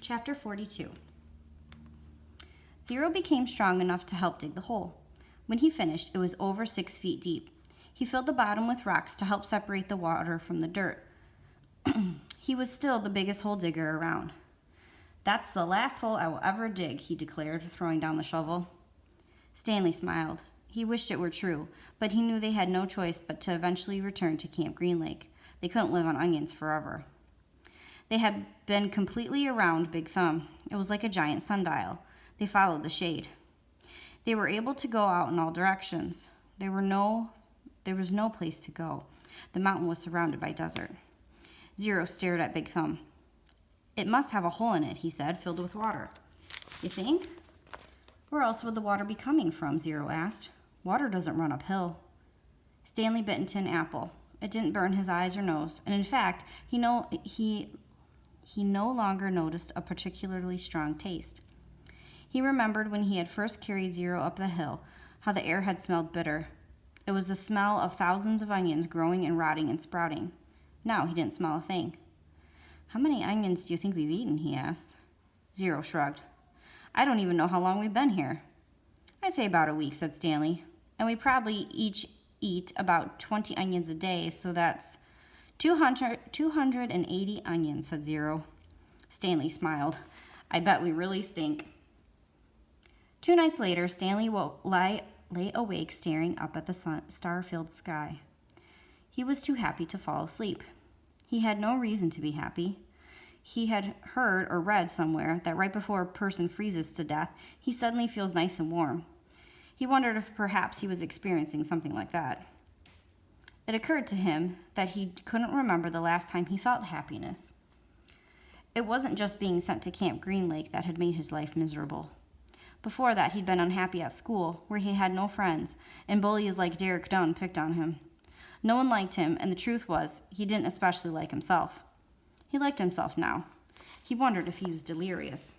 Chapter 42. Zero became strong enough to help dig the hole. When he finished, it was over 6 feet deep. He filled the bottom with rocks to help separate the water from the dirt. He was still the biggest hole digger around. "That's the last hole I will ever dig," he declared, throwing down the shovel. Stanley smiled. He wished it were true, but he knew they had no choice but to eventually return to Camp Green Lake. They couldn't live on onions forever. They had been completely around Big Thumb. It was like a giant sundial. They followed the shade. They were able to go out in all directions. There was no place to go. The mountain was surrounded by desert. Zero stared at Big Thumb. "It must have a hole in it," he said, "filled with water." "You think?" "Where else would the water be coming from?" Zero asked. "Water doesn't run uphill." Stanley bit into an apple. It didn't burn his eyes or nose, and in fact, he no longer noticed a particularly strong taste. He remembered when he had first carried Zero up the hill, how the air had smelled bitter. It was the smell of thousands of onions growing and rotting and sprouting. Now he didn't smell a thing. "How many onions do you think we've eaten?" he asked. Zero shrugged. "I don't even know how long we've been here." "I'd say about a week," said Stanley. "And we probably each eat about 20 onions a day, so that's 280 onions," said Zero. Stanley smiled. "I bet we really stink." 2 nights later, Stanley lay awake staring up at the star-filled sky. He was too happy to fall asleep. He had no reason to be happy. He had heard or read somewhere that right before a person freezes to death, he suddenly feels nice and warm. He wondered if perhaps he was experiencing something like that. It occurred to him that he couldn't remember the last time he felt happiness. It wasn't just being sent to Camp Green Lake that had made his life miserable. Before that, he'd been unhappy at school, where he had no friends, and bullies like Derek Dunn picked on him. No one liked him, and the truth was, he didn't especially like himself. He liked himself now. He wondered if he was delirious.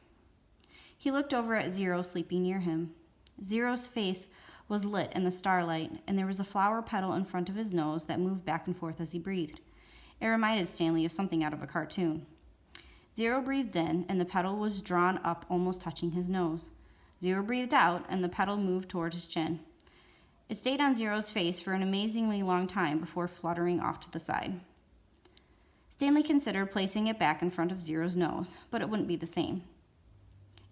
He looked over at Zero sleeping near him. Zero's face was lit in the starlight, and there was a flower petal in front of his nose that moved back and forth as he breathed. It reminded Stanley of something out of a cartoon. Zero breathed in, and the petal was drawn up almost touching his nose. Zero breathed out, and the petal moved toward his chin. It stayed on Zero's face for an amazingly long time before fluttering off to the side. Stanley considered placing it back in front of Zero's nose, but it wouldn't be the same.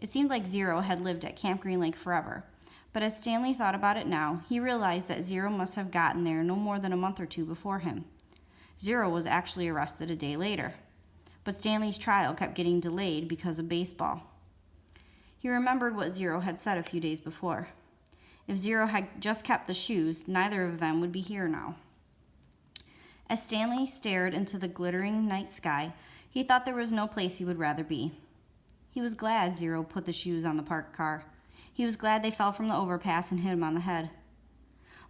It seemed like Zero had lived at Camp Green Lake forever, but as Stanley thought about it now, he realized that Zero must have gotten there no more than a month or 2 before him. Zero was actually arrested a day later, but Stanley's trial kept getting delayed because of baseball. He remembered what Zero had said a few days before. If Zero had just kept the shoes, neither of them would be here now. As Stanley stared into the glittering night sky, he thought there was no place he would rather be. He was glad Zero put the shoes on the parked car. He was glad they fell from the overpass and hit him on the head.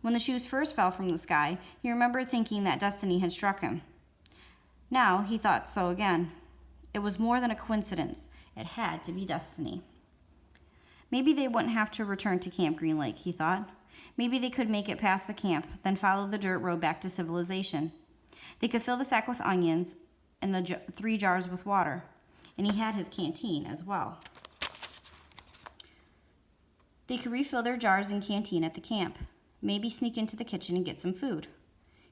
When the shoes first fell from the sky, he remembered thinking that destiny had struck him. Now he thought so again. It was more than a coincidence. It had to be destiny. Maybe they wouldn't have to return to Camp Green Lake, he thought. Maybe they could make it past the camp, then follow the dirt road back to civilization. They could fill the sack with onions and the 3 jars with water. And he had his canteen as well. They could refill their jars and canteen at the camp. Maybe sneak into the kitchen and get some food.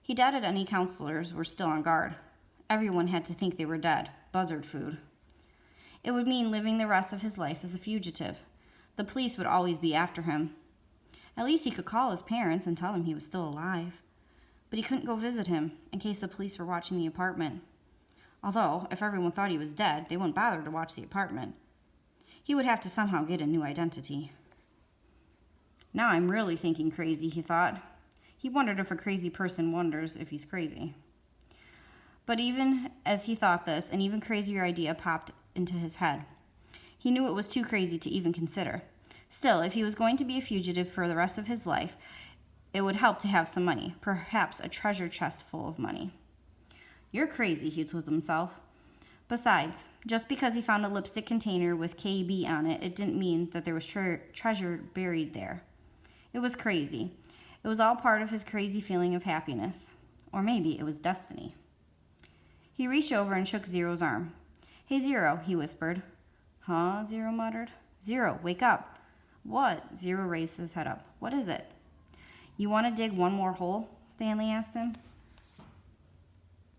He doubted any counselors were still on guard. Everyone had to think they were dead. Buzzard food. It would mean living the rest of his life as a fugitive. The police would always be after him. At least he could call his parents and tell them he was still alive. But he couldn't go visit him in case the police were watching the apartment. Although, if everyone thought he was dead, they wouldn't bother to watch the apartment. He would have to somehow get a new identity. Now I'm really thinking crazy, he thought. He wondered if a crazy person wonders if he's crazy. But even as he thought this, an even crazier idea popped into his head. He knew it was too crazy to even consider. Still, if he was going to be a fugitive for the rest of his life, it would help to have some money, perhaps a treasure chest full of money. "You're crazy," he told himself. Besides, just because he found a lipstick container with KB on it, it didn't mean that there was treasure buried there. It was crazy. It was all part of his crazy feeling of happiness. Or maybe it was destiny. He reached over and shook Zero's arm. "Hey, Zero," he whispered. Huh? Zero muttered. Zero, wake up. What? Zero raised his head up. What is it? You want to dig one more hole? Stanley asked him.